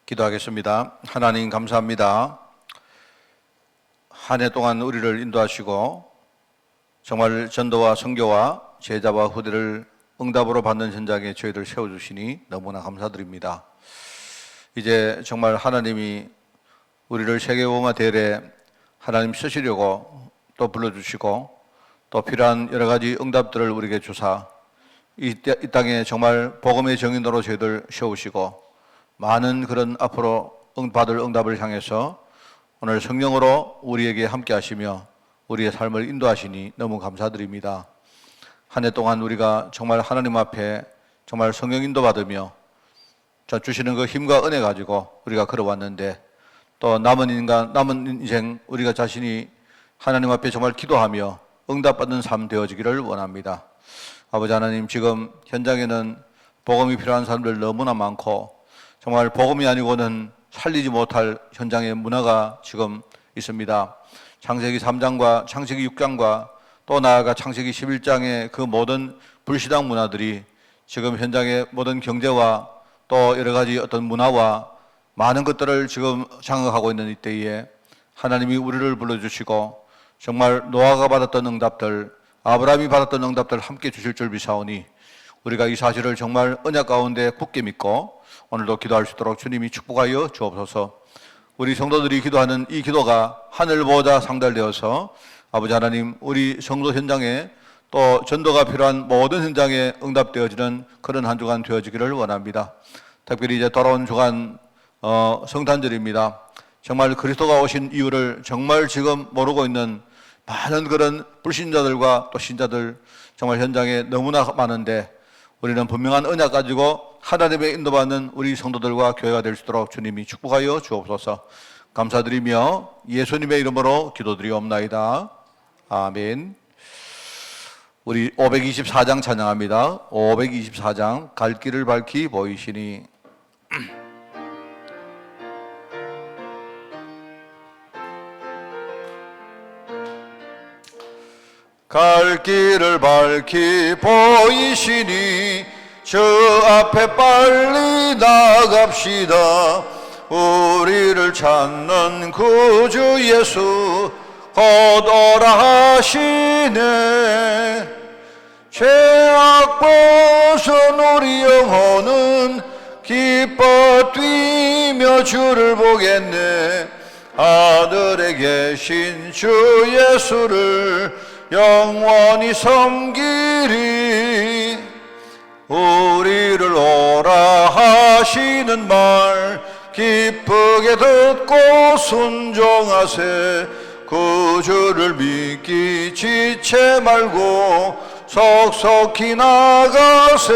기도하겠습니다. 하나님 감사합니다. 한 해 동안 우리를 인도하시고 정말 전도와 선교와 제자와 후대를 응답으로 받는 현장에 저희들 세워주시니 너무나 감사드립니다. 이제 정말 하나님이 우리를 세계복음화 대회에 하나님 쓰시려고 또 불러주시고 또 필요한 여러 가지 응답들을 우리에게 주사 이 땅에 정말 복음의 정인으로 저희들 세우시고 많은 그런 앞으로 받을 응답을 향해서 오늘 성령으로 우리에게 함께 하시며 우리의 삶을 인도하시니 너무 감사드립니다. 한 해 동안 우리가 정말 하나님 앞에 정말 성령 인도 받으며 주시는 그 힘과 은혜 가지고 우리가 걸어왔는데 또 남은 인생 우리가 자신이 하나님 앞에 정말 기도하며 응답받는 삶 되어지기를 원합니다. 아버지 하나님, 지금 현장에는 복음이 필요한 사람들 너무나 많고 정말 복음이 아니고는 살리지 못할 현장의 문화가 지금 있습니다. 창세기 3장과 창세기 6장과 또 나아가 창세기 11장의 그 모든 불신앙 문화들이 지금 현장의 모든 경제와 또 여러 가지 어떤 문화와 많은 것들을 지금 장악하고 있는 이때에 하나님이 우리를 불러주시고 정말 노아가 받았던 응답들, 아브라함이 받았던 응답들 함께 주실 줄 믿사오니 우리가 이 사실을 정말 언약 가운데 굳게 믿고 오늘도 기도할 수 있도록 주님이 축복하여 주옵소서. 우리 성도들이 기도하는 이 기도가 하늘보다 상달되어서 아버지 하나님, 우리 성도 현장에 또 전도가 필요한 모든 현장에 응답되어지는 그런 한 주간 되어지기를 원합니다. 특별히 이제 돌아온 주간 성탄절입니다. 정말 그리스도가 오신 이유를 정말 지금 모르고 있는 많은 그런 불신자들과 또 신자들 정말 현장에 너무나 많은데 우리는 분명한 언약 가지고 하나님의 인도받는 우리 성도들과 교회가 될 수 있도록 주님이 축복하여 주옵소서. 감사드리며 예수님의 이름으로 기도드리옵나이다. 아멘. 우리 524장 찬양합니다. 524장 갈 길을 밝히 보이시니. 갈 길을 밝히 보이시니 저 앞에 빨리 나갑시다. 우리를 찾는 구주 예수 곧 오라 하시네. 죄악 벗은 우리 영혼은 기뻐 뛰며 주를 보겠네. 하늘에 계신 주 예수를 영원히 섬기리. 우리를 오라 하시는 말 기쁘게 듣고 순종하세. 구주를 믿기 지체 말고 속속히 나가세.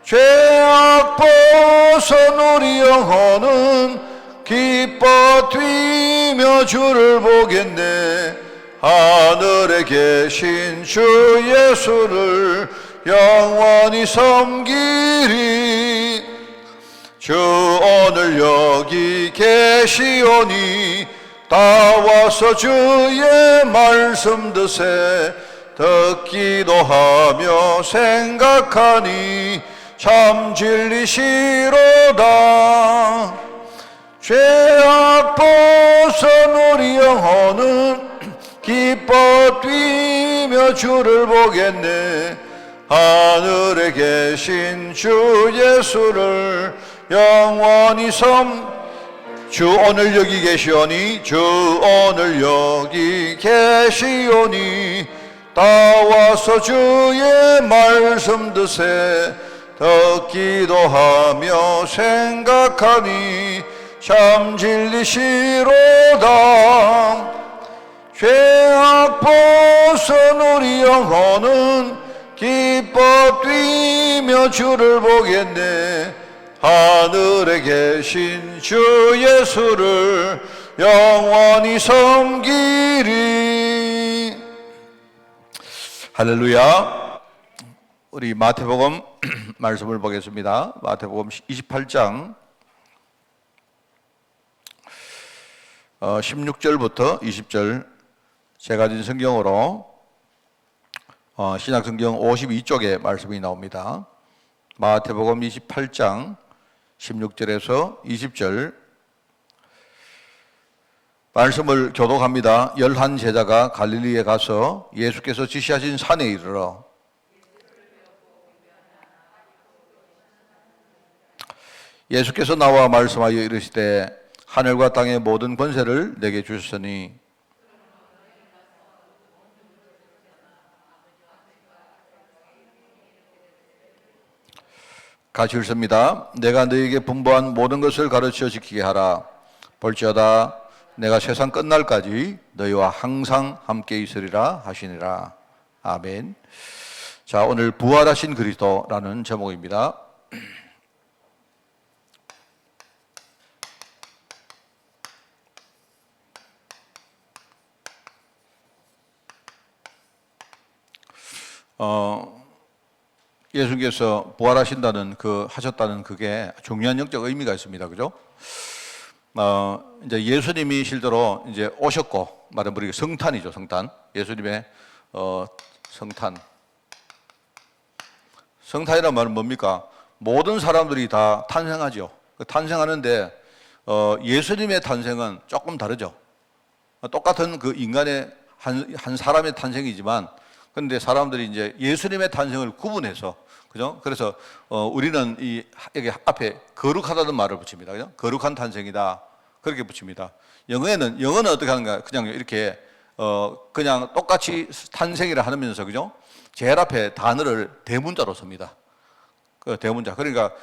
죄악 벗은 우리 영혼은 기뻐 뛰며 주를 보겠네. 하늘에 계신 주 예수를 영원히 섬기리. 주 오늘 여기 계시오니 다 와서 주의 말씀 드세. 듣기도 하며 생각하니 참 진리시로다. 죄악 벗은 우리 영혼은 기뻐 뛰며 주를 보겠네. 하늘에 계신 주 예수를 영원히 주 오늘 여기 계시오니 주 오늘 여기 계시오니 다 와서 주의 말씀 드세. 듣기도 하며 생각하니 참 진리시로다. 죄악 벗은 우리 영혼은 기뻐 뛰며 주를 보겠네. 하늘에 계신 주 예수를 영원히 섬기리. 할렐루야. 우리 마태복음 말씀을 보겠습니다. 마태복음 28장 16절부터 20절 제가 준 성경으로 신약성경 52쪽에 말씀이 나옵니다. 마태복음 28장 16절에서 20절 말씀을 교독합니다. 11제자가 갈릴리에 가서 예수께서 지시하신 산에 이르러 예수께서 나와 말씀하여 이르시되 하늘과 땅의 모든 권세를 내게 주셨으니 같이 읽습니다. 내가 너에게 분부한 모든 것을 가르쳐 지키게 하라. 볼지어다 내가 세상 끝날까지 너희와 항상 함께 있으리라 하시니라. 아멘. 자, 오늘 부활하신 그리스도라는 제목입니다. 예수께서 부활하신다는 하셨다는 그게 중요한 영적 의미가 있습니다. 그죠? 이제 예수님이 실제로 이제 오셨고, 말하면 우리가 성탄이죠, 성탄. 예수님의, 성탄. 성탄이라는 말은 뭡니까? 모든 사람들이 다 탄생하죠. 탄생하는데, 예수님의 탄생은 조금 다르죠. 똑같은 그 인간의 한 사람의 탄생이지만, 그런데 사람들이 이제 예수님의 탄생을 구분해서, 그죠? 그래서, 우리는 여기 앞에 거룩하다는 말을 붙입니다. 그죠? 거룩한 탄생이다. 그렇게 붙입니다. 영어는 어떻게 하는가? 그냥 이렇게, 그냥 똑같이 탄생이라 하면서, 그죠? 제일 앞에 단어를 대문자로 씁니다. 그 대문자. 그러니까,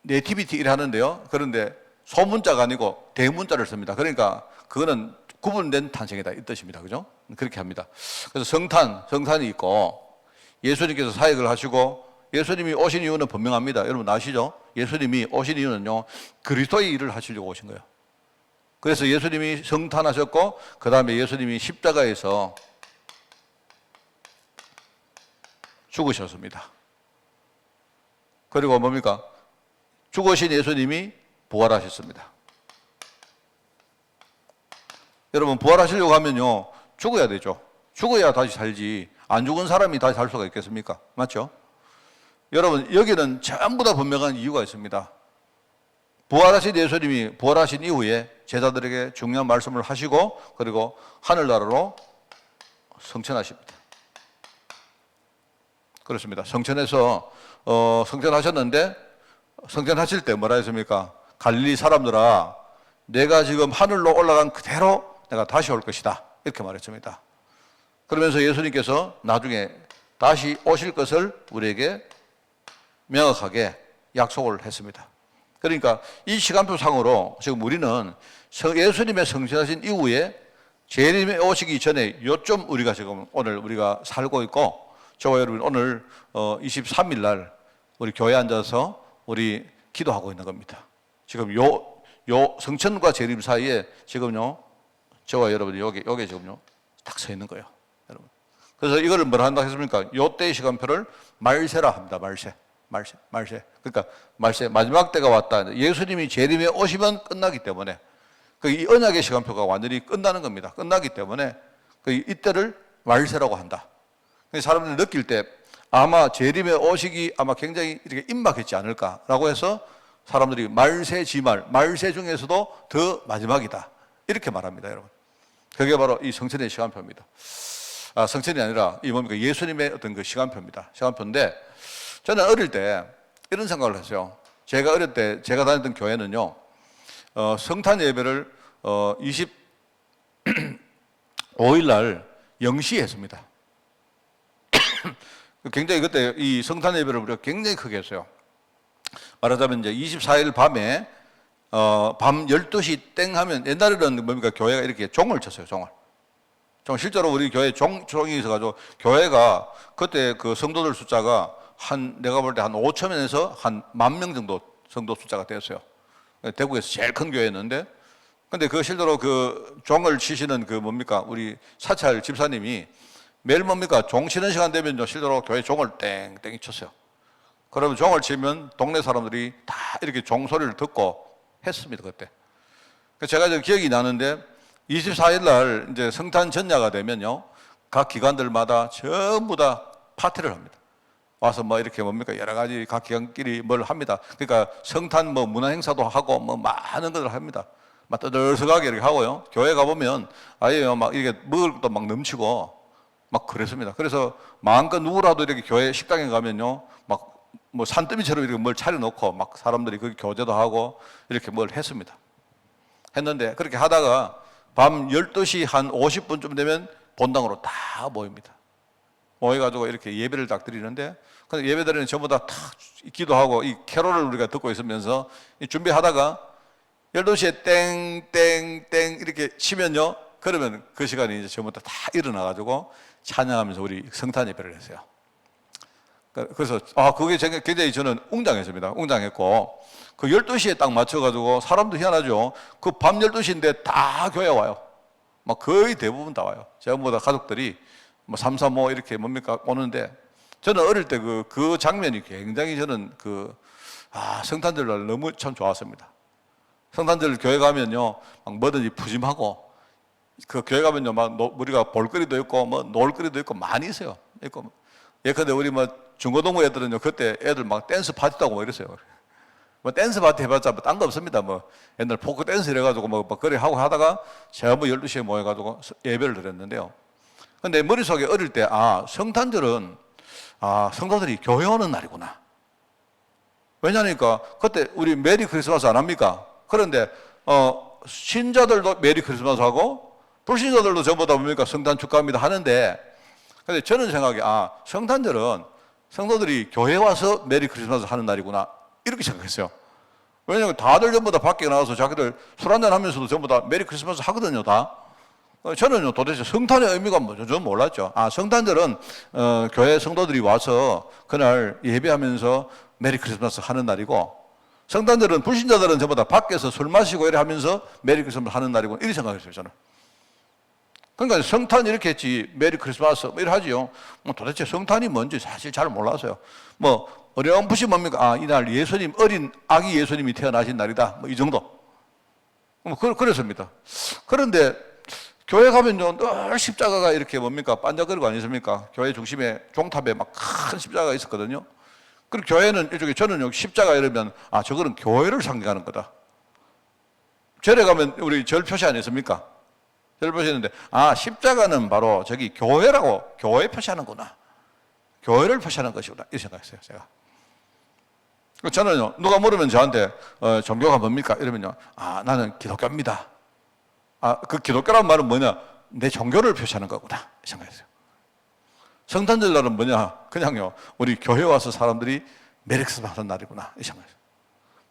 네이티비티 일 하는데요. 그런데 소문자가 아니고 대문자를 씁니다. 그러니까 그거는 구분된 탄생이다. 이 뜻입니다. 그죠? 그렇게 합니다. 그래서 성탄이 있고, 예수님께서 사역을 하시고, 예수님이 오신 이유는 분명합니다. 여러분 아시죠? 예수님이 오신 이유는요, 그리스도의 일을 하시려고 오신 거예요. 그래서 예수님이 성탄하셨고, 그 다음에 예수님이 십자가에서 죽으셨습니다. 그리고 뭡니까? 죽으신 예수님이 부활하셨습니다. 여러분, 부활하시려고 하면요, 죽어야 되죠. 죽어야 다시 살지. 안 죽은 사람이 다시 살 수가 있겠습니까? 맞죠? 여러분, 여기는 전부 다 분명한 이유가 있습니다. 부활하신 예수님이 부활하신 이후에 제자들에게 중요한 말씀을 하시고, 그리고 하늘나라로 성천하십니다. 그렇습니다. 성천해서, 성천하셨는데, 성천하실 때 뭐라 했습니까? 갈릴리 사람들아, 내가 지금 하늘로 올라간 그대로 내가 다시 올 것이다. 이렇게 말했습니다. 그러면서 예수님께서 나중에 다시 오실 것을 우리에게 명확하게 약속을 했습니다. 그러니까 이 시간표상으로 지금 우리는 예수님의 성천하신 이후에 재림에 오시기 전에 요점 우리가 지금 오늘 우리가 살고 있고, 저와 여러분 오늘 23일 날 우리 교회에 앉아서 우리 기도하고 있는 겁니다. 지금 요 성천과 재림 사이에 지금요, 저와 여러분이 여기 지금요 딱 서 있는 거예요, 여러분. 그래서 이거를 뭐라 한다 했습니까? 요 때의 시간표를 말세라 합니다. 말세. 그러니까 말세, 마지막 때가 왔다. 예수님이 재림에 오시면 끝나기 때문에 이 언약의 시간표가 완전히 끝나는 겁니다. 끝나기 때문에 이때를 말세라고 한다. 사람들이 느낄 때 아마 재림에 오시기 아마 굉장히 이렇게 임박했지 않을까라고 해서 사람들이 말세 지말, 말세 중에서도 더 마지막이다. 이렇게 말합니다, 여러분. 그게 바로 이 성천의 시간표입니다. 성천이 아니라 이 뭡니까? 예수님의 어떤 그 시간표입니다. 시간표인데, 저는 어릴 때 이런 생각을 했어요. 제가 어릴 때 제가 다녔던 교회는요, 성탄 예배를 25일 날 0시에 했습니다. 굉장히 그때 이 성탄 예배를 우리가 굉장히 크게 했어요. 말하자면 이제 24일 밤에 밤 12시 땡 하면, 옛날에는 뭡니까? 교회가 이렇게 종을 쳤어요, 종을. 실제로 우리 교회 종이 있어가지고, 교회가 그때 그 성도들 숫자가 내가 볼 때 한 5천명에서 한 10,000명 정도 성도 숫자가 되었어요. 대구에서 제일 큰 교회였는데, 근데 그 실제로 그 종을 치시는 그 뭡니까? 우리 사찰 집사님이 매일 뭡니까? 종 치는 시간 되면요, 실제로 교회 종을 땡땡이 쳤어요. 그러면 종을 치면 동네 사람들이 다 이렇게 종 소리를 듣고 했습니다, 그때. 제가 이제 기억이 나는데, 24일 날 이제 성탄 전야가 되면요, 각 기관들마다 전부 다 파티를 합니다. 와서 뭐 이렇게 뭡니까 여러 가지 각 기관끼리 뭘 합니다. 그러니까 성탄 뭐 문화 행사도 하고 뭐 많은 것을 합니다. 막 떠들썩하게 이렇게 하고요. 교회 가보면 아예 막 이게 먹을 것도 막 넘치고 막 그랬습니다. 그래서 마음껏 누구라도 이렇게 교회 식당에 가면요, 막 뭐 산더미처럼 이렇게 뭘 차려놓고 막 사람들이 거기 교제도 하고 이렇게 뭘 했습니다. 했는데 그렇게 하다가 밤 12시 한 50분쯤 되면 본당으로 다 모입니다. 모여가지고 이렇게 예배를 딱 드리는데, 예배 드리는 전부 다 기도하고 이 캐롤을 우리가 듣고 있으면서 준비하다가 12시에 땡땡땡 이렇게 치면요, 그러면 그 시간에 이제 전부 다 일어나가지고 찬양하면서 우리 성탄 예배를 했어요. 그래서 그게 굉장히 저는 웅장했습니다. 웅장했고, 그 12시에 딱 맞춰가지고 사람도 희한하죠. 그 밤 12시인데 다 교회 와요. 막 거의 대부분 다 와요. 전부 다 가족들이 뭐 335 이렇게 뭡니까 오는데, 저는 어릴 때 그 장면이 굉장히 저는 성탄절날 너무 참 좋았습니다. 성탄절 교회 가면요, 막 뭐든지 푸짐하고, 그 교회 가면요, 막 우리가 볼거리도 있고, 뭐 놀거리도 있고 많이 있어요. 있고, 예컨대 우리 뭐 중고등부 애들은요, 그때 애들 막 댄스 파티도 하고 뭐 이랬어요. 뭐 댄스 파티 해봤자 뭐 딴 거 없습니다. 뭐 옛날 포크 댄스 이래가지고 뭐 그래 하고 하다가 전부 12시에 모여가지고 예배를 드렸는데요. 근데 머릿속에 어릴 때, 성탄절은, 성도들이 교회 오는 날이구나. 왜냐니까, 그때 우리 메리 크리스마스 안 합니까? 그런데, 신자들도 메리 크리스마스 하고, 불신자들도 전부 다 뭡니까? 성탄 축하합니다 하는데, 근데 저는 생각에, 성탄절은 성도들이 교회 와서 메리 크리스마스 하는 날이구나. 이렇게 생각했어요. 왜냐면 다들 전부 다 밖에 나가서 자기들 술 한잔 하면서도 전부 다 메리 크리스마스 하거든요, 다. 저는요, 도대체 성탄의 의미가 뭐죠? 저는 몰랐죠. 성탄절은, 교회 성도들이 와서 그날 예배하면서 메리 크리스마스 하는 날이고, 성탄절은 불신자들은 전부 다 밖에서 술 마시고 이래 하면서 메리 크리스마스 하는 날이고, 이렇게 생각했어요, 저는. 그러니까 성탄 이렇게 했지, 메리 크리스마스, 뭐 이래 하지요. 뭐 도대체 성탄이 뭔지 사실 잘 몰라서요. 뭐, 어렴풋이 뭡니까? 이날 어린 아기 예수님이 태어나신 날이다. 뭐 이 정도. 그랬습니다. 그런데, 교회 가면요, 늘 십자가가 이렇게 뭡니까? 반짝거리고 아니십니까? 교회 중심에 종탑에 막 큰 십자가가 있었거든요. 그리고 교회는 일종의, 저는 십자가 이러면, 저거는 교회를 상징하는 거다. 절에 가면 우리 절 표시 안 했습니까? 절 표시 했는데, 십자가는 바로 저기 교회라고, 교회 표시하는구나. 교회를 표시하는 것이구나. 이렇게 생각했어요, 제가. 저는요, 누가 물으면 저한테, 종교가 뭡니까? 이러면요, 나는 기독교입니다. 그 기독교란 말은 뭐냐? 내 종교를 표시하는 거구나. 생각했어요. 성탄절 날은 뭐냐? 그냥요, 우리 교회 와서 사람들이 메리 크리스마스 하는 날이구나. 이 생각했어요.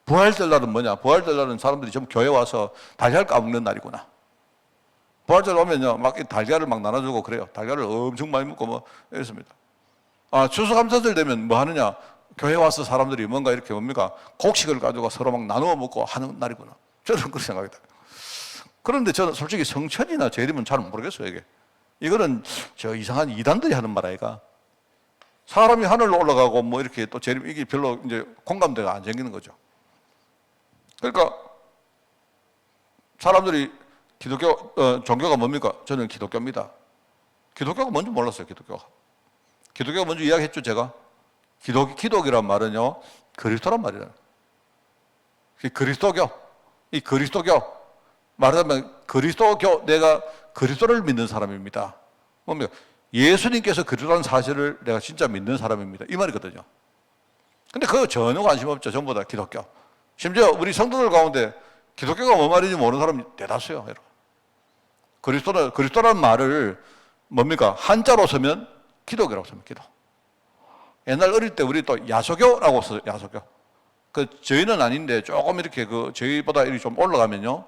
부활절 날은 뭐냐? 부활절 날은 사람들이 전부 교회 와서 달걀 까먹는 날이구나. 부활절 오면요, 막 달걀을 막 나눠주고 그래요. 달걀을 엄청 많이 먹고 뭐, 이랬습니다. 추수감사절 되면 뭐 하느냐? 교회 와서 사람들이 뭔가 이렇게 뭡니까? 곡식을 가지고 서로 막 나누어 먹고 하는 날이구나. 저는 그렇게 생각했다. 그런데 저는 솔직히 성천이나 재림은 잘 모르겠어요, 이게. 이거는 저 이상한 이단들이 하는 말 아이가. 사람이 하늘로 올라가고 뭐 이렇게 또 재림, 이게 별로 이제 공감대가 안 생기는 거죠. 그러니까 사람들이 기독교, 종교가 뭡니까? 저는 기독교입니다. 기독교가 뭔지 몰랐어요, 기독교가. 기독교가 뭔지 이야기했죠, 제가. 기독이란 말은요, 그리스도란 말이에요. 그리스도교. 이 그리스도교. 말하자면 그리스도교, 내가 그리스도를 믿는 사람입니다. 뭡니까? 예수님께서 그리스도라는 사실을 내가 진짜 믿는 사람입니다. 이 말이거든요. 근데 그거 전혀 관심 없죠. 전부 다 기독교. 심지어 우리 성도들 가운데 기독교가 뭐 말인지 모르는 사람이 대다수예요, 여러분. 그리스도라는 말을 뭡니까? 한자로 쓰면 기독이라고 씁니다, 기독. 옛날 어릴 때 우리 또 야소교라고 써요, 야소교. 저희는 아닌데 조금 이렇게 저희보다 이렇게 좀 올라가면요.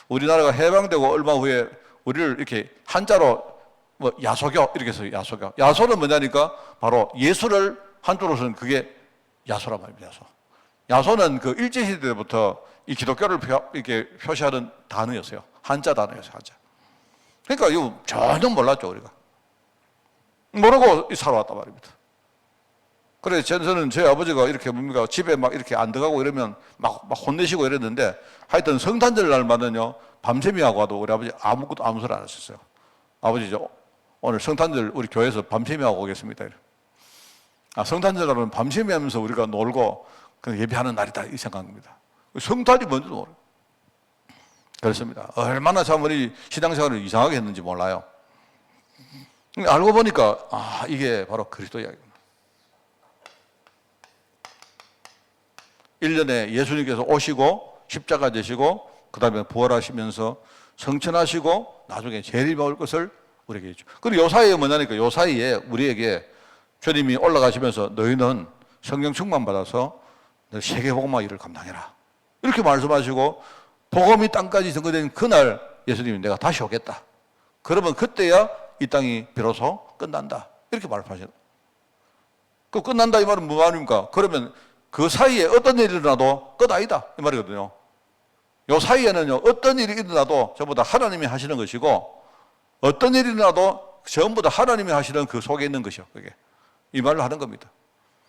우리나라가 해방되고 얼마 후에 우리를 이렇게 한자로 뭐 야소교 이렇게 써요, 야소교. 야소는 뭐냐니까 바로 예수를 한자로 쓰는 그게 야소란 말입니다, 야소. 야소는 그 일제시대 때부터 이 기독교를 이렇게 표시하는 단어였어요. 한자 단어였어요, 한자. 그러니까 이거 전혀 몰랐죠, 우리가. 모르고 살아왔단 말입니다. 그래, 저는 저희 아버지가 이렇게 뭡니까, 집에 막 이렇게 안 들어가고 이러면 막 혼내시고 이랬는데, 하여튼 성탄절 날만은요, 밤샘이 하고 와도 우리 아버지 아무것도 아무 소리 안 하셨어요. 아버지, 오늘 성탄절 우리 교회에서 밤샘이 하고 오겠습니다. 성탄절 하면 밤샘이 하면서 우리가 놀고 그냥 예배하는 날이다 이 생각합니다. 성탄이 뭔지도 모르고 그렇습니다. 얼마나 참 우리 신앙생활을 이상하게 했는지 몰라요. 알고 보니까 이게 바로 그리스도 이야기구나. 1년에 예수님께서 오시고 십자가 되시고 그 다음에 부활하시면서 성천하시고 나중에 재림할 것을 우리에게 해줘. 그리고 요 사이에 뭐냐니까 요 사이에 우리에게 주님이 올라가시면서 너희는 성령 충만 받아서 세계복음화 일을 감당해라 이렇게 말씀하시고 복음이 땅까지 전거된 그날 예수님이 내가 다시 오겠다. 그러면 그때야 이 땅이 비로소 끝난다 이렇게 말씀하시는. 그 끝난다 이 말은 뭐 말입니까? 그러면 그 사이에 어떤 일이 일어나도 끝 아니다 이 말이거든요. 요 사이에는요 어떤 일이 일어나도 전부 다 하나님이 하시는 것이고 어떤 일이 일어나도 전부 다 하나님이 하시는 그 속에 있는 것이요. 그게 이 말을 하는 겁니다.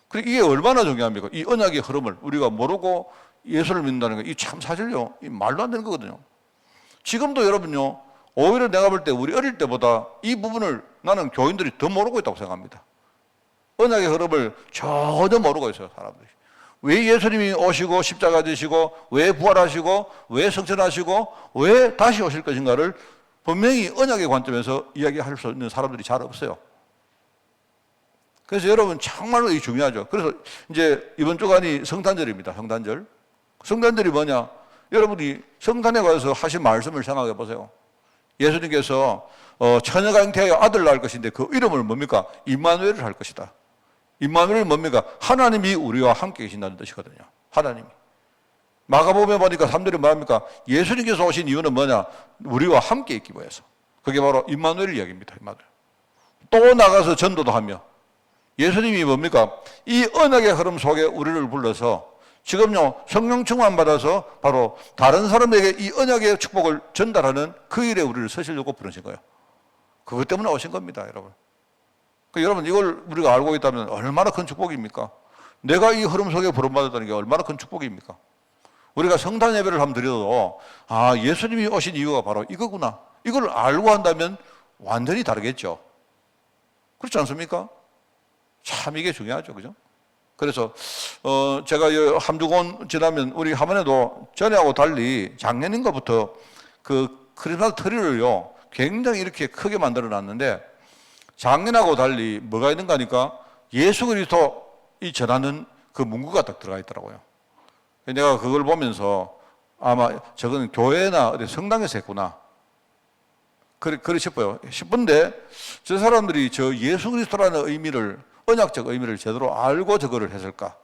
그리고 이게 얼마나 중요합니까? 이 언약의 흐름을 우리가 모르고 예수를 믿는다는 거, 이 참 사실요, 이 말도 안 되는 거거든요. 지금도 여러분요, 오히려 내가 볼 때 우리 어릴 때보다 이 부분을 나는 교인들이 더 모르고 있다고 생각합니다. 언약의 흐름을 전혀 모르고 있어요, 사람들이. 왜 예수님이 오시고 십자가 지시고 왜 부활하시고 왜 성천하시고 왜 다시 오실 것인가를 분명히 언약의 관점에서 이야기할 수 있는 사람들이 잘 없어요. 그래서 여러분 정말로 이 중요하죠. 그래서 이제 이번 주간이 성탄절입니다. 성탄절. 성탄절이 뭐냐? 여러분이 성탄에 가서 하신 말씀을 생각해 보세요. 예수님께서 처녀가 잉태하여 아들 낳을 것인데 그 이름을 뭡니까? 임마누엘을 할 것이다. 임마누엘은 뭡니까? 하나님이 우리와 함께 계신다는 뜻이거든요. 하나님이. 마가복음에 보니까 사람들이 말합니까? 예수님께서 오신 이유는 뭐냐? 우리와 함께 있기 위해서. 그게 바로 임마누엘 이야기입니다. 임마누엘. 또 나가서 전도도 하며 예수님이 뭡니까? 이 언약의 흐름 속에 우리를 불러서 지금요 성령 충만 받아서 바로 다른 사람에게 이 언약의 축복을 전달하는 그 일에 우리를 서시려고 부르신 거예요. 그것 때문에 오신 겁니다, 여러분. 그러니까 여러분 이걸 우리가 알고 있다면 얼마나 큰 축복입니까? 내가 이 흐름 속에 부름받았다는 게 얼마나 큰 축복입니까? 우리가 성탄 예배를 한번 드려도 예수님이 오신 이유가 바로 이거구나. 이걸 알고 한다면 완전히 다르겠죠. 그렇지 않습니까? 참 이게 중요하죠, 그죠? 그래서 제가 한 주간 지나면 우리 화면에도 전에하고 달리 작년인가부터 그 크리스마스 트리를요 굉장히 이렇게 크게 만들어 놨는데 작년하고 달리 뭐가 있는가 하니까 예수 그리스도이 전하는 그 문구가 딱 들어가 있더라고요. 내가 그걸 보면서 아마 저거는 교회나 어디 성당에서 했구나. 그래 싶은데 저 사람들이 저 예수 그리스도라는 의미를 언약적 의미를 제대로 알고 저거를 했을까?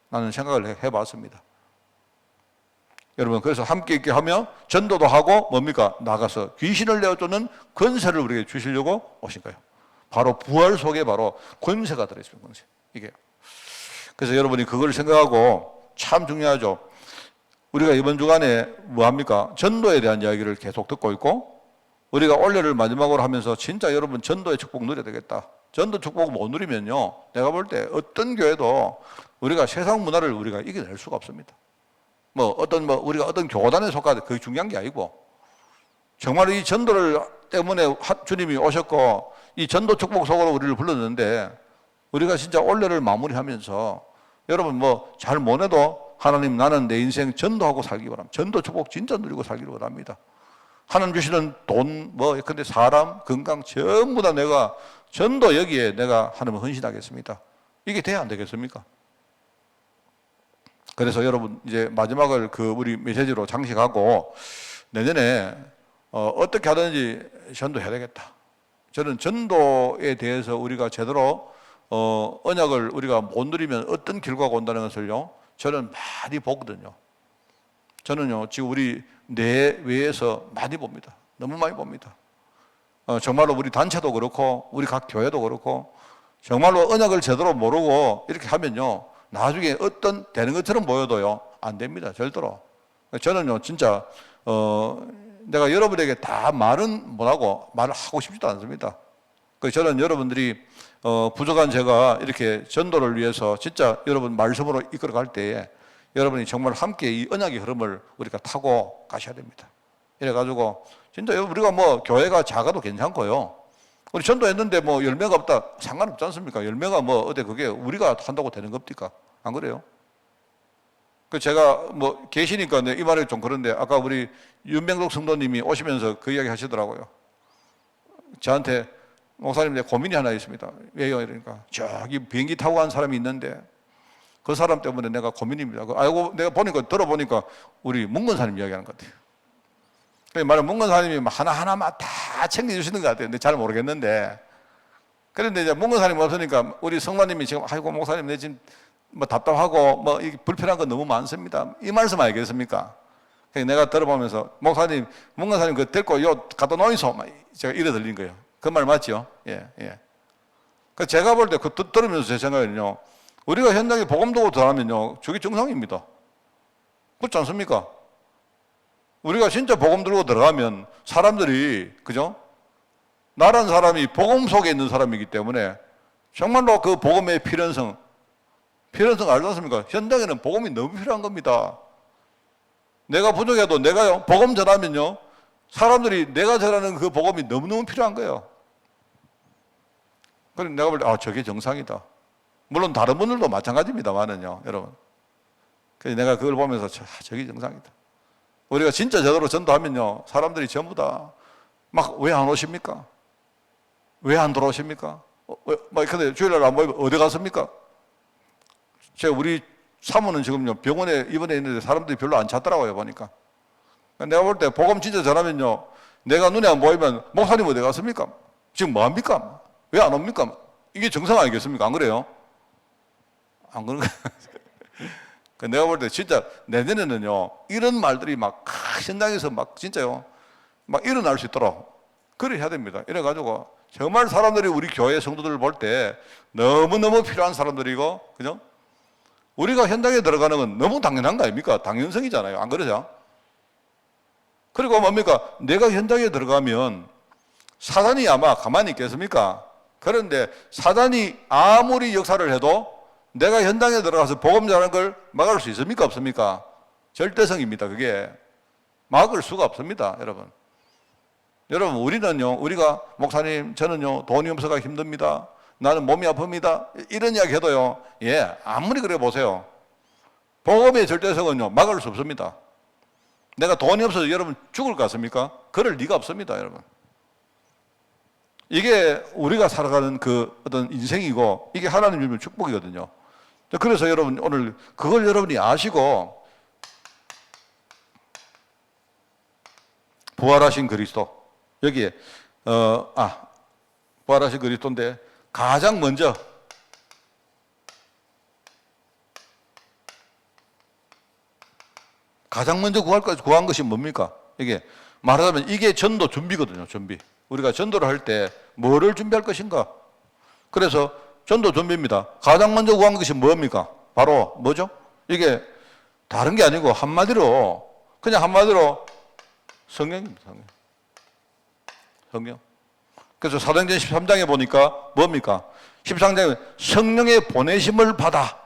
라는 생각을 해봤습니다. 여러분 그래서 함께 있게 하며 전도도 하고 뭡니까? 나가서 귀신을 내어쫓는 권세를 우리에게 주시려고 오신 거예요. 바로 부활 속에 바로 권세가 들어있습니다. 권세. 이게. 그래서 여러분이 그걸 생각하고 참 중요하죠. 우리가 이번 주간에 뭐합니까? 전도에 대한 이야기를 계속 듣고 있고 우리가 올해를 마지막으로 하면서 진짜 여러분 전도의 축복 누려야 되겠다. 전도 축복을 못 누리면요 내가 볼 때 어떤 교회도 우리가 세상 문화를 우리가 이겨낼 수가 없습니다. 우리가 어떤 교단에 속하든 그게 중요한 게 아니고 정말 이 전도를 때문에 주님이 오셨고 이 전도 축복 속으로 우리를 불렀는데 우리가 진짜 올해를 마무리하면서 여러분 잘 못해도 하나님 나는 내 인생 전도하고 살기 바랍니다. 전도 축복 진짜 누리고 살기를 원합니다. 하나님 주시는 돈, 근데 사람, 건강 전부 다 내가 전도 여기에 내가 하나님을 헌신하겠습니다. 이게 돼야 안 되겠습니까? 그래서 여러분 이제 마지막을 우리 메시지로 장식하고 내년에 어떻게 하든지 전도해야 되겠다. 저는 전도에 대해서 우리가 제대로 언약을 우리가 못 누리면 어떤 결과가 온다는 것을요 저는 많이 보거든요. 저는요 지금 우리 내외에서 많이 봅니다. 너무 많이 봅니다. 정말로 우리 단체도 그렇고 우리 각 교회도 그렇고 정말로 언약을 제대로 모르고 이렇게 하면요 나중에 어떤 되는 것처럼 보여도요 안 됩니다. 절대로. 저는요 진짜 내가 여러분에게 다 말은 못하고 말을 하고 싶지도 않습니다. 저는 여러분들이 부족한 제가 이렇게 전도를 위해서 진짜 여러분 말씀으로 이끌어갈 때에 여러분이 정말 함께 이 언약의 흐름을 우리가 타고 가셔야 됩니다. 이래가지고 진짜 우리가 교회가 작아도 괜찮고요. 우리 전도했는데 뭐 열매가 없다. 상관없지 않습니까? 열매가 뭐 어디 그게 우리가 한다고 되는 겁니까? 안 그래요? 그 제가 뭐 계시니까 이 말이 좀 그런데 아까 우리 윤병록 성도님이 오시면서 그 이야기 하시더라고요. 저한테 목사님 내 고민이 하나 있습니다. 왜요? 이러니까 저기 비행기 타고 간 사람이 있는데 그 사람 때문에 내가 고민입니다. 알고 내가 보니까 들어보니까 우리 문건사님 이야기하는 것 같아요. 말은 문건사님이 하나하나만 다 챙겨주시는 것 같아요. 근데 잘 모르겠는데. 그런데 이제 문건사님 없으니까 우리 성도님이 지금 아이고 목사님 내 지금 뭐 답답하고 뭐 불편한 거 너무 많습니다. 이 말씀 알겠습니까? 내가 들어보면서 목사님, 문건사님 그 데리고 요 갖다 놓이소. 제가 이래 들린 거예요. 그 말 맞죠? 예, 예. 그 제가 볼 때 그 들으면서 제 생각은요. 우리가 현장에 복음 두고 들어가면요. 저게 정상입니다. 그렇지 않습니까? 우리가 진짜 복음 들고 들어가면 사람들이, 그죠? 나란 사람이 복음 속에 있는 사람이기 때문에 정말로 그 복음의 필연성 알지 않습니까? 현장에는 복음이 너무 필요한 겁니다. 내가 부족해도 내가요, 복음 전하면요, 사람들이 내가 전하는 그 복음이 너무너무 필요한 거예요. 그래서 내가 볼 때, 저게 정상이다. 물론 다른 분들도 마찬가지입니다만은요, 여러분. 그래서 내가 그걸 보면서, 저게 정상이다. 우리가 진짜 제대로 전도하면요, 사람들이 전부 다 막 왜 안 오십니까? 왜 안 들어오십니까? 근데 주일날 안 보이면 어디 갔습니까? 제가 우리 사모는 지금요, 병원에 입원해 있는데 사람들이 별로 안 찾더라고요, 보니까. 내가 볼 때 복음 진짜 전하면요, 내가 눈에 안 보이면 목사님 어디 갔습니까? 지금 뭐 합니까? 왜 안 옵니까? 이게 정상 아니겠습니까? 안 그래요? 안 그런가? 내가 볼 때 진짜 내년에는요, 이런 말들이 막 현장에서 막 진짜요, 막 일어날 수 있도록 그래 해야 됩니다. 이래가지고 정말 사람들이 우리 교회 성도들을 볼 때 너무너무 필요한 사람들이고, 그죠? 우리가 현장에 들어가는 건 너무 당연한 거 아닙니까? 당연성이잖아요. 안 그러죠? 그리고 뭡니까? 내가 현장에 들어가면 사단이 아마 가만히 있겠습니까? 그런데 사단이 아무리 역사를 해도 내가 현장에 들어가서 복음 전하는 걸 막을 수 있습니까? 없습니까? 절대성입니다. 그게 막을 수가 없습니다. 여러분. 여러분, 우리는요, 우리가 목사님 저는요 돈이 없어가 힘듭니다. 나는 몸이 아픕니다. 이런 이야기 해도요, 아무리 그래 보세요. 복음의 절대성은요 막을 수 없습니다. 내가 돈이 없어서 여러분 죽을 것 같습니까? 그럴 리가 없습니다. 여러분. 이게 우리가 살아가는 그 어떤 인생이고, 이게 하나님 주는 축복이거든요. 그래서 여러분, 오늘 그걸 여러분이 아시고, 부활하신 그리스도, 여기에, 부활하신 그리스도인데, 가장 먼저, 구한 것이 뭡니까? 이게, 말하자면 이게 전도 준비거든요, 준비. 우리가 전도를 할 때 뭐를 준비할 것인가? 그래서 전도 준비입니다. 가장 먼저 구한 것이 뭡니까? 바로 뭐죠? 이게 다른 게 아니고 그냥 한마디로 성령입니다. 성령. 그래서 사도행전 13장에 보니까 뭡니까? 13장에 성령의 보내심을 받아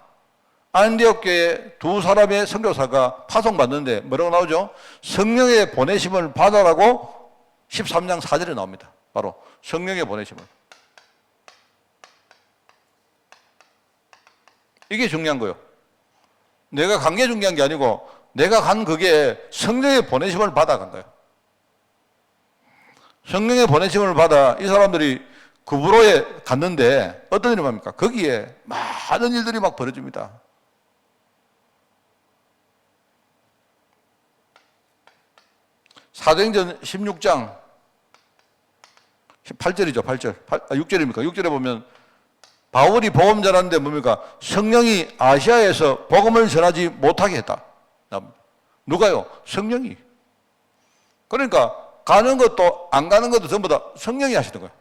안디옥 교회 두 사람의 선교사가 파송받는데 뭐라고 나오죠? 성령의 보내심을 받아라고 13장 4절에 나옵니다. 바로 성령의 보내심을. 이게 중요한 거예요. 내가 간 게 중요한 게 아니고 내가 간 그게 성령의 보내심을 받아간 거예요. 성령의 보내심을 받아 이 사람들이 구브로에 갔는데 어떤 일이 뭡니까? 거기에 많은 일들이 막 벌어집니다. 사도행전 16장 8절이죠. 6절입니까? 6절에 보면 바울이 복음 전하는데 뭡니까? 성령이 아시아에서 복음을 전하지 못하게 했다. 누가요? 성령이. 그러니까 가는 것도 안 가는 것도 전부 다 성령이 하시는 거예요.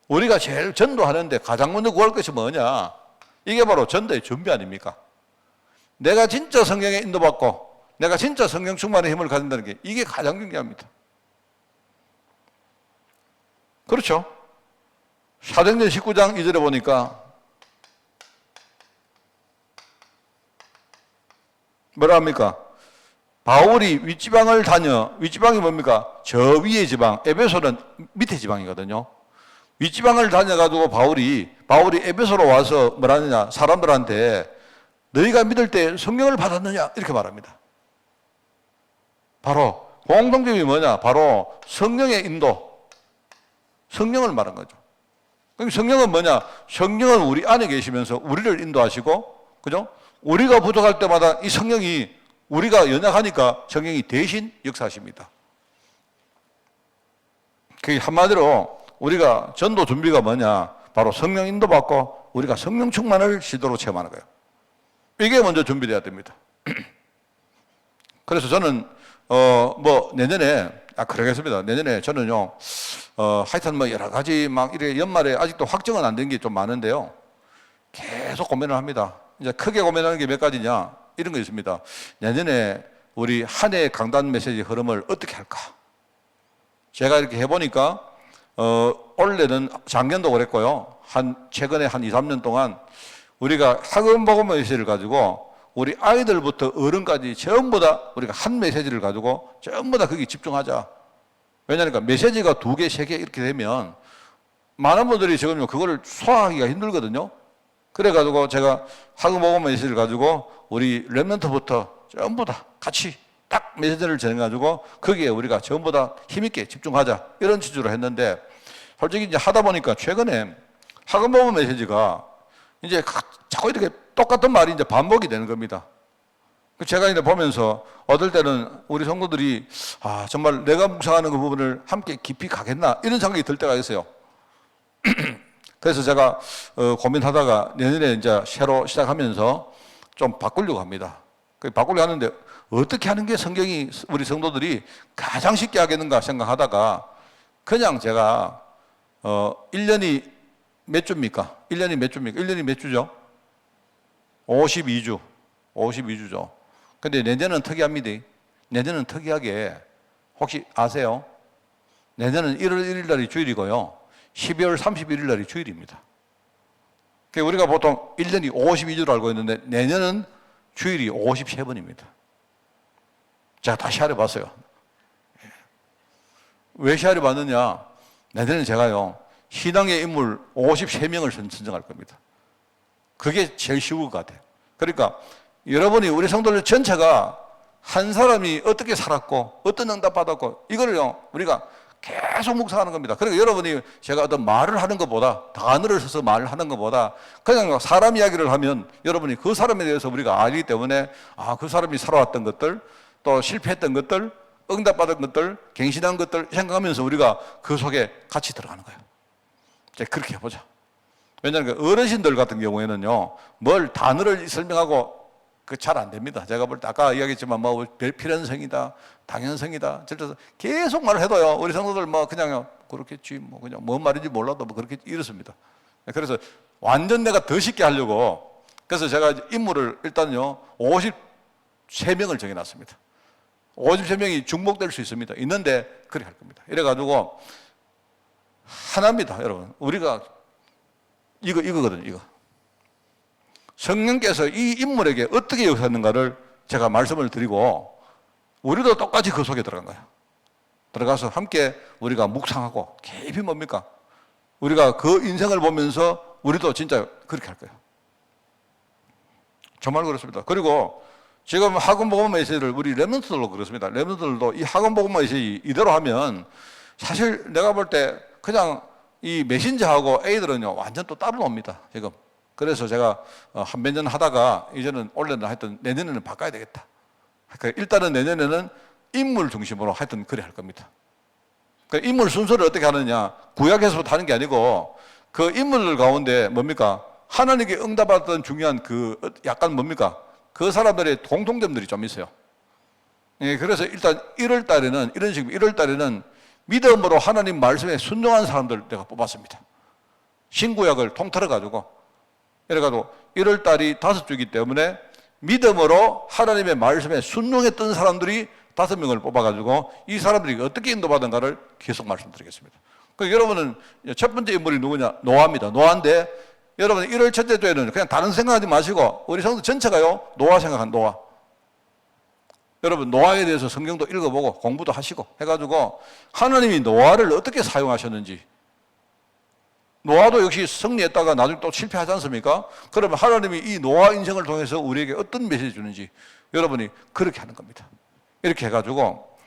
우리가 제일 전도하는데 가장 먼저 구할 것이 뭐냐? 이게 바로 전도의 준비 아닙니까? 내가 진짜 성령에 인도받고 내가 진짜 성령 충만의 힘을 가진다는 게 이게 가장 중요합니다. 그렇죠? 사도행전 19장 2절에 보니까 뭐라 합니까? 바울이 윗지방을 다녀, 윗지방이 뭡니까? 저 위의 지방, 에베소는 밑에 지방이거든요. 윗지방을 다녀가지고 바울이 에베소로 와서 뭐라느냐, 사람들한테 너희가 믿을 때 성령을 받았느냐 이렇게 말합니다. 바로 공통점이 뭐냐? 바로 성령의 인도, 성령을 말한 거죠. 그럼 성령은 뭐냐? 성령은 우리 안에 계시면서 우리를 인도하시고, 그죠? 우리가 부족할 때마다 이 성령이, 우리가 연약하니까 성령이 대신 역사하십니다. 그게 한마디로 우리가 전도 준비가 뭐냐? 바로 성령 인도받고 우리가 성령 충만을 시도로 체험하는 거예요. 이게 먼저 준비돼야 됩니다. 그래서 저는 내년에 그러겠습니다. 내년에 저는요 하여튼 뭐 여러 가지 막 이래 연말에 아직도 확정은 안 된 게 좀 많은데요. 계속 고민을 합니다. 이제 크게 고민하는 게 몇 가지냐 이런 거 있습니다. 내년에 우리 한 해 강단 메시지 흐름을 어떻게 할까? 제가 이렇게 해보니까 올해는 작년도 그랬고요. 최근에 한 2, 3년 동안 우리가 학원 복음 메시지를 가지고 우리 아이들부터 어른까지 전부 다 우리가 한 메시지를 가지고 전부 다 거기 집중하자. 왜냐하니까 메시지가 2개, 3개 이렇게 되면 많은 분들이 지금 그거를 소화하기가 힘들거든요. 그래가지고 제가 학원 복음 메시지를 가지고 우리 렘넌트부터 전부 다 같이 딱 메시지를 정해가지고 거기에 우리가 전부 다 힘있게 집중하자. 이런 취지로 했는데 솔직히 이제 하다 보니까 최근에 학원 복음 메시지가 이제 자꾸 이렇게 똑같은 말이 이제 반복이 되는 겁니다. 제가 이제 보면서 어떨 때는 우리 성도들이 정말 내가 묵상하는 그 부분을 함께 깊이 가겠나 이런 생각이 들 때가 있어요. 그래서 제가 고민하다가 내년에 이제 새로 시작하면서 좀 바꾸려고 합니다. 바꾸려고 하는데 어떻게 하는 게 성경이 우리 성도들이 가장 쉽게 하겠는가 생각하다가 그냥 제가 1년이 몇 주입니까? 1년이 몇 주입니까? 1년이 몇 주죠? 52주. 52주죠. 근데 내년은 특이합니다. 내년은 특이하게 혹시 아세요? 내년은 1월 1일 날이 주일이고요. 12월 31일 날이 주일입니다. 그러니까 우리가 보통 1년이 52주로 알고 있는데 내년은 주일이 53번입니다. 제가 다 시야를 봤어요. 왜 시야를 봤느냐? 내년은 제가요, 신앙의 인물 53명을 선정할 겁니다. 그게 제일 쉬울 것 같아요. 그러니까 여러분이 우리 성도들 전체가 한 사람이 어떻게 살았고 어떤 응답 받았고 이거를요 우리가 계속 묵상하는 겁니다. 그러니까 여러분이 제가 어떤 말을 하는 것보다 단어를 써서 말을 하는 것보다 그냥 사람 이야기를 하면 여러분이 그 사람에 대해서 우리가 알기 때문에 그 사람이 살아왔던 것들 또 실패했던 것들 응답받은 것들 갱신한 것들 생각하면서 우리가 그 속에 같이 들어가는 거예요. 이제 그렇게 해보자. 왜냐하면 어르신들 같은 경우에는요 뭘 단어를 설명하고 잘 안 됩니다. 제가 볼 때 아까 이야기했지만 뭐 필연성이다, 당연성이다. 그래서 계속 말을 해도요. 우리 성도들 뭐 그냥 그렇겠지, 뭐 그냥 뭔 말인지 몰라도 뭐 그렇게 이렇습니다. 그래서 완전 내가 더 쉽게 하려고 그래서 제가 인물을 일단요 53명을 정해놨습니다. 53명이 중복될 수 있습니다. 있는데 그렇게 할 겁니다. 이래가지고 하나입니다, 여러분. 우리가 이거거든요, 이거. 성령께서 이 인물에게 어떻게 역사했는가를 제가 말씀을 드리고 우리도 똑같이 그 속에 들어간 거예요. 들어가서 함께 우리가 묵상하고 깊이 뭡니까? 우리가 그 인생을 보면서 우리도 진짜 그렇게 할 거예요. 정말 그렇습니다. 그리고 지금 학원 복음 메시지를 우리 렘넌트들도 그렇습니다. 렘넌트들도 이 학원 복음 메시지 이대로 하면 사실 내가 볼 때 그냥 이 메신저하고 A들은요 완전 또 따로 놉니다. 지금. 그래서 제가 한 몇 년 하다가 이제는 올해는 하여튼 내년에는 바꿔야 되겠다. 그러니까 일단은 내년에는 인물 중심으로 하여튼 그래 할 겁니다. 그러니까 인물 순서를 어떻게 하느냐 구약에서부터 하는 게 아니고 그 인물들 가운데 뭡니까 하나님께 응답받았던 중요한 그 약간 뭡니까 그 사람들의 공통점들이 좀 있어요. 예, 그래서 일단 1월 달에는 이런 식으로 1월 달에는 믿음으로 하나님 말씀에 순종한 사람들 내가 뽑았습니다. 신구약을 통틀어 가지고 이래가지고 1월 달이 5주이기 때문에 믿음으로 하나님의 말씀에 순종했던 사람들이 5명을 뽑아가지고 이 사람들이 어떻게 인도받은가를 계속 말씀드리겠습니다. 그러니까 여러분은 첫 번째 인물이 누구냐? 노아입니다. 노아인데 여러분 1월 첫째 주에는 그냥 다른 생각하지 마시고 우리 성도 전체가요 노아 생각한 노아. 여러분 노아에 대해서 성경도 읽어보고 공부도 하시고 해가지고 하나님이 노아를 어떻게 사용하셨는지 노아도 역시 승리했다가 나중에 또 실패하지 않습니까? 그러면 하나님이 이 노아 인생을 통해서 우리에게 어떤 메시지 주는지 여러분이 그렇게 하는 겁니다. 이렇게 해가지고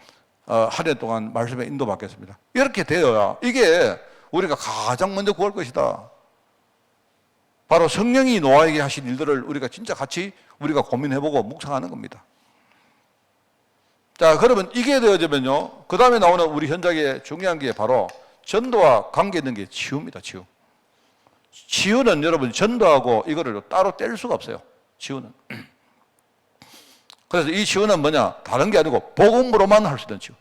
한 해 동안 말씀에 인도받겠습니다. 이렇게 되어야 이게 우리가 가장 먼저 구할 것이다. 바로 성령이 노아에게 하신 일들을 우리가 진짜 같이 우리가 고민해보고 묵상하는 겁니다. 자, 그러면 이게 되어지면요, 그 다음에 나오는 우리 현장에 중요한 게 바로 전도와 관계 있는 게 치유입니다. 치유. 치유는 여러분 전도하고 이거를 따로 뗄 수가 없어요. 치유는. 그래서 이 치유는 뭐냐? 다른 게 아니고 복음으로만 할 수 있는 치유.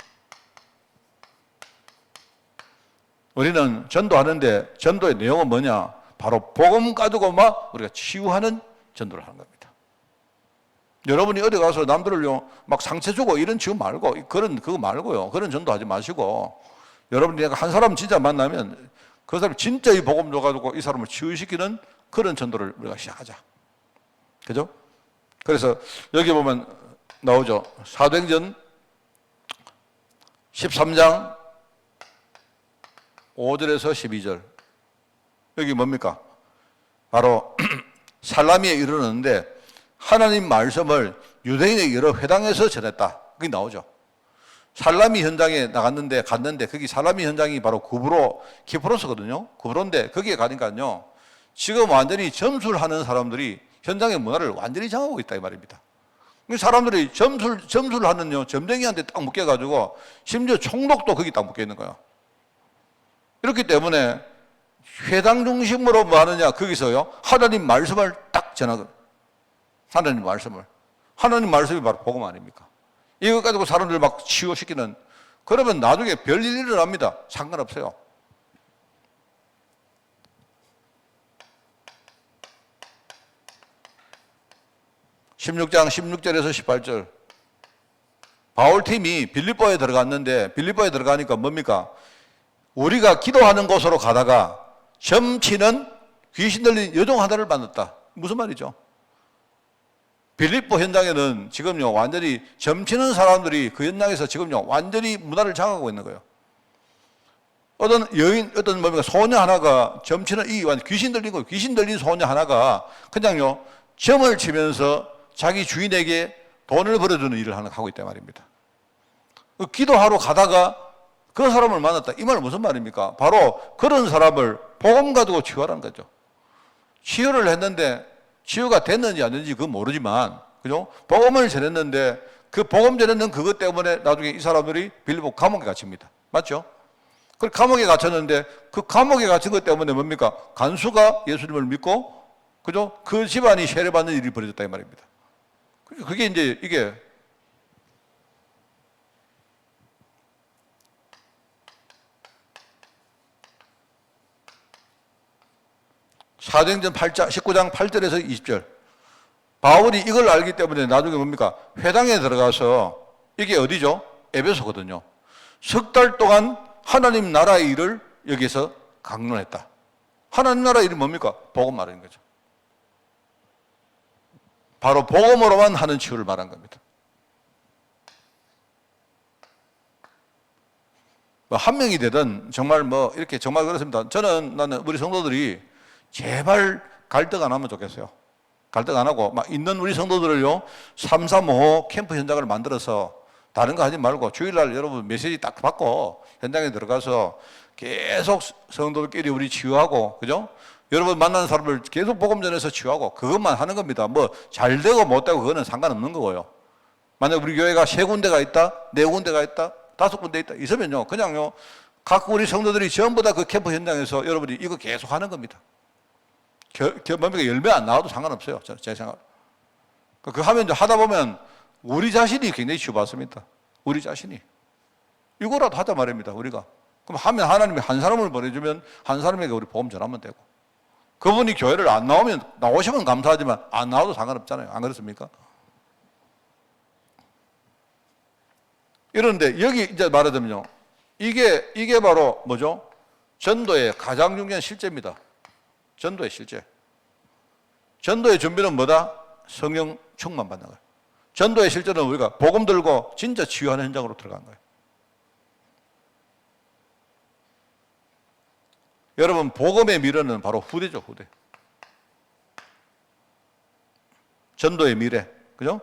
우리는 전도하는데 전도의 내용은 뭐냐? 바로 복음 가지고만 우리가 치유하는 전도를 하는 겁니다. 여러분이 어디 가서 남들을요 막 상처 주고 이런 치유 말고 그거 말고요. 그런 전도하지 마시고 여러분이 내가 한 사람 진짜 만나면 그 사람이 진짜 이 복음 줘가지고 이 사람을 치유시키는 그런 전도를 우리가 시작하자. 그죠? 그래서 여기 보면 나오죠. 사도행전 13장 5절에서 12절. 여기 뭡니까? 바로 살라미에 이르렀는데 하나님 말씀을 유대인의 여러 회당에서 전했다. 그게 나오죠. 살라미 현장에 갔는데 거기 살라미 현장이 바로 키프로스거든요. 구브로인데 거기에 가니까요. 지금 완전히 점술 하는 사람들이 현장의 문화를 완전히 장악하고 있다 이 말입니다. 사람들이 점술하는 점쟁이한테 딱 묶여가지고 심지어 총독도 거기 딱 묶여 있는 거야. 이렇기 때문에 회당 중심으로 뭐 하느냐 거기서요 하나님 말씀을 딱 전하거든. 하나님 말씀이 바로 복음 아닙니까? 이거 가지고 사람들 막 치유시키는, 그러면 나중에 별일 일어납니다. 상관없어요. (16장) 16절에서 18절. 바울팀이 빌립보에 들어가니까 뭡니까? 우리가 기도하는 곳으로 가다가 점치는 귀신 들린 여종 하나를 만났다. 무슨 말이죠? 빌립보 현장에는 지금요 완전히 점치는 사람들이 그 현장에서 지금요 완전히 문화를 장악하고 있는 거예요. 어떤 소녀 하나가 점치는 귀신 들린 소녀 하나가 그냥요 점을 치면서 자기 주인에게 돈을 벌어주는 일을 하고 있단 말입니다. 기도하러 가다가 그 사람을 만났다. 이 말은 무슨 말입니까? 바로 그런 사람을 복음 가지고 치유하라는 거죠. 치유를 했는데 치유가 됐는지 안 됐는지 그건 모르지만, 그죠? 복음을 전했는데 그 복음 전했는 그것 때문에 나중에 이 사람들이 빌립보 감옥에 갇힙니다. 맞죠? 그 감옥에 갇혔는데 그 감옥에 갇힌 것 때문에 뭡니까? 간수가 예수님을 믿고, 그죠? 그 집안이 세례받는 일이 벌어졌다 이 말입니다. 그게 이제 이게 사도행전 19장 8절에서 20절. 바울이 이걸 알기 때문에 나중에 뭡니까? 회당에 들어가서, 이게 어디죠? 에베소거든요. 석 달 동안 하나님 나라의 일을 여기서 강론했다. 하나님 나라의 일이 뭡니까? 복음 말하는 거죠. 바로 복음으로만 하는 치유를 말한 겁니다. 한 명이 되든 정말 이렇게 정말 그렇습니다. 나는 우리 성도들이 제발 갈등 안 하면 좋겠어요. 갈등 안 하고 있는 우리 성도들을요 335 캠프 현장을 만들어서 다른 거 하지 말고 주일날 여러분 메시지 딱 받고 현장에 들어가서 계속 성도들끼리 우리 치유하고, 그죠? 여러분 만나는 사람을 계속 복음 전해서 치유하고 그것만 하는 겁니다. 잘 되고 못 되고 그거는 상관없는 거고요. 만약 우리 교회가 3군데가 있다, 4군데가 있다, 5군데 있다 있으면요 그냥요 각 우리 성도들이 전부 다 그 캠프 현장에서 여러분이 이거 계속 하는 겁니다. 열매 안 나와도 상관없어요. 제 생각. 그 하면 하다 보면 우리 자신이 굉장히 치유받습니다. 우리 자신이. 이거라도 하자 말입니다. 우리가. 그럼 하면 하나님이 한 사람을 보내주면 한 사람에게 우리 복음 전하면 되고. 그분이 교회를 안 나오시면 감사하지만 안 나와도 상관없잖아요. 안 그렇습니까? 이런데 여기 이제 말하자면요. 이게 바로 뭐죠? 전도의 가장 중요한 실제입니다. 전도의 실제. 전도의 준비는 뭐다? 성령 충만 받는 거예요. 전도의 실제는 우리가 복음 들고 진짜 치유하는 현장으로 들어간 거예요. 여러분 복음의 미래는 바로 후대죠, 후대. 전도의 미래, 그죠?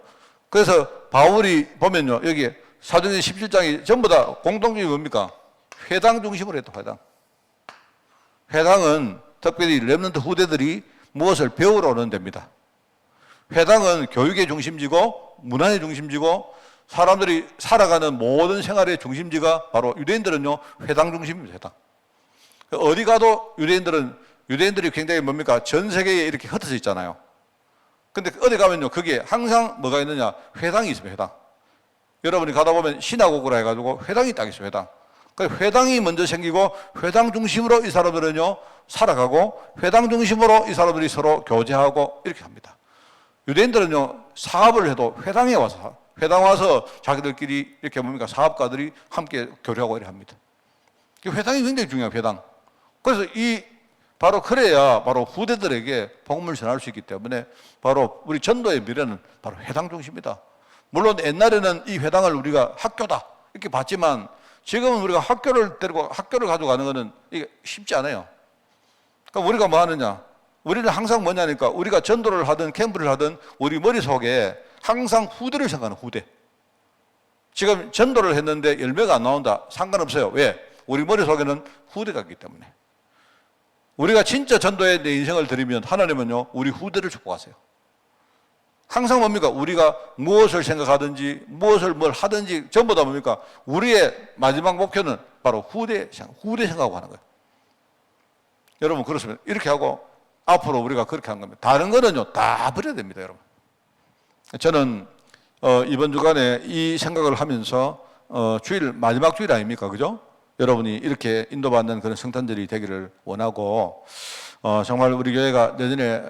그래서 바울이 보면요, 여기 사도행전 17장이 전부 다 공통점이 뭡니까? 회당 중심으로 했다, 회당. 회당은 특별히 렘넌트 후대들이 무엇을 배우러 오는 데입니다. 회당은 교육의 중심지고 문화의 중심지고 사람들이 살아가는 모든 생활의 중심지가 바로 유대인들은요, 회당 중심입니다, 회당. 어디 가도 유대인들이 굉장히 뭡니까? 전 세계에 이렇게 흩어져 있잖아요. 근데 어디 가면요, 거기에 항상 뭐가 있느냐? 회당이 있습니다, 회당. 여러분이 가다 보면 시나고그라 해가지고 회당이 딱 있어요, 회당. 그러니까 회당이 먼저 생기고 회당 중심으로 이 사람들은요, 살아가고 회당 중심으로 이 사람들이 서로 교제하고 이렇게 합니다. 유대인들은요, 사업을 해도 회당에 와서, 회당 와서 자기들끼리 이렇게 뭡니까? 사업가들이 함께 교류하고 이렇게 합니다. 회당이 굉장히 중요해요, 회당. 그래서 바로 그래야 바로 후대들에게 복음을 전할 수 있기 때문에 바로 우리 전도의 미래는 바로 회당 중심이다. 물론 옛날에는 이 회당을 우리가 학교다 이렇게 봤지만 지금은 우리가 학교를 가져가는 것은 이게 쉽지 않아요. 그러니까 우리가 뭐 하느냐? 우리는 항상 뭐냐니까 우리가 전도를 하든 캠프를 하든 우리 머릿속에 항상 후대를 생각하는 후대. 지금 전도를 했는데 열매가 안 나온다. 상관없어요. 왜? 우리 머릿속에는 후대가 있기 때문에. 우리가 진짜 전도에 내 인생을 드리면 하나님은요, 우리 후대를 축복하세요. 항상 뭡니까? 우리가 무엇을 생각하든지 뭘 하든지 전부 다 뭡니까? 우리의 마지막 목표는 바로 후대 생각하고 하는 거예요. 여러분 그렇습니다. 이렇게 하고 앞으로 우리가 그렇게 하는 겁니다. 다른 거는요, 다 버려야 됩니다, 여러분. 저는 이번 주간에 이 생각을 하면서 마지막 주일 아닙니까? 그죠? 여러분이 이렇게 인도받는 그런 성탄절이 되기를 원하고 정말 우리 교회가 내년에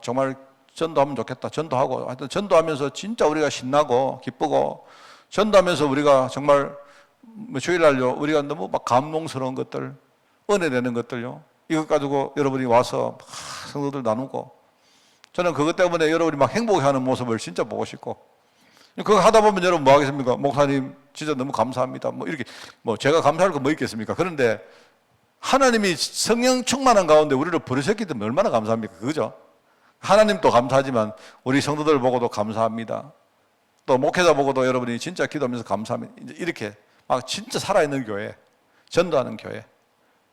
정말 전도하면 좋겠다. 전도하고 하여튼 전도하면서 진짜 우리가 신나고 기쁘고 전도하면서 우리가 정말 주일날요 우리가 너무 막 감동스러운 것들 은혜 되는 것들요 이것 가지고 여러분이 와서 막 성도들 나누고 저는 그것 때문에 여러분이 막 행복해하는 모습을 진짜 보고 싶고 그거 하다 보면 여러분 뭐 하겠습니까? 목사님 진짜 너무 감사합니다. 뭐 이렇게 제가 감사할 거 뭐 있겠습니까? 그런데 하나님이 성령 충만한 가운데 우리를 부르셨기 때문에 얼마나 감사합니까? 그죠? 하나님도 감사하지만 우리 성도들 보고도 감사합니다. 또 목회자 보고도 여러분이 진짜 기도하면서 감사합니다. 이렇게 막 진짜 살아있는 교회, 전도하는 교회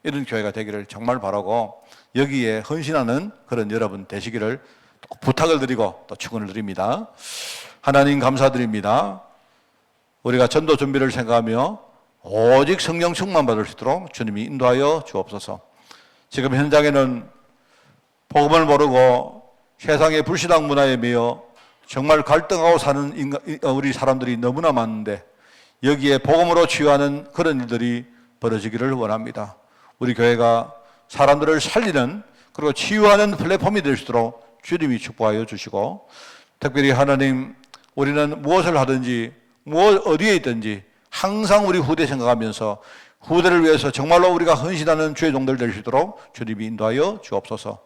이런 교회가 되기를 정말 바라고 여기에 헌신하는 그런 여러분 되시기를 부탁을 드리고 또 축원을 드립니다. 하나님 감사드립니다. 우리가 전도 준비를 생각하며 오직 성령 충만 받을 수 있도록 주님이 인도하여 주옵소서. 지금 현장에는 복음을 모르고 세상의 불신앙 문화에 매여 정말 갈등하고 사는 우리 사람들이 너무나 많은데 여기에 복음으로 치유하는 그런 일들이 벌어지기를 원합니다. 우리 교회가 사람들을 살리는 그리고 치유하는 플랫폼이 될 수 있도록 주님이 축복하여 주시고 특별히 하나님 우리는 무엇을 하든지 어디에 있든지 항상 우리 후대 생각하면서 후대를 위해서 정말로 우리가 헌신하는 주의 종들 될 수 있도록 주님이 인도하여 주옵소서.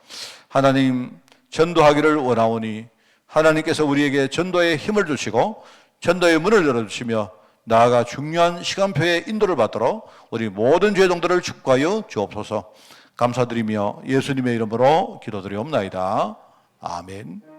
하나님 전도하기를 원하오니 하나님께서 우리에게 전도의 힘을 주시고 전도의 문을 열어주시며 나아가 중요한 시간표의 인도를 받도록 우리 모든 주의 종들을 축복하여 주옵소서. 감사드리며 예수님의 이름으로 기도드리옵나이다. 아멘.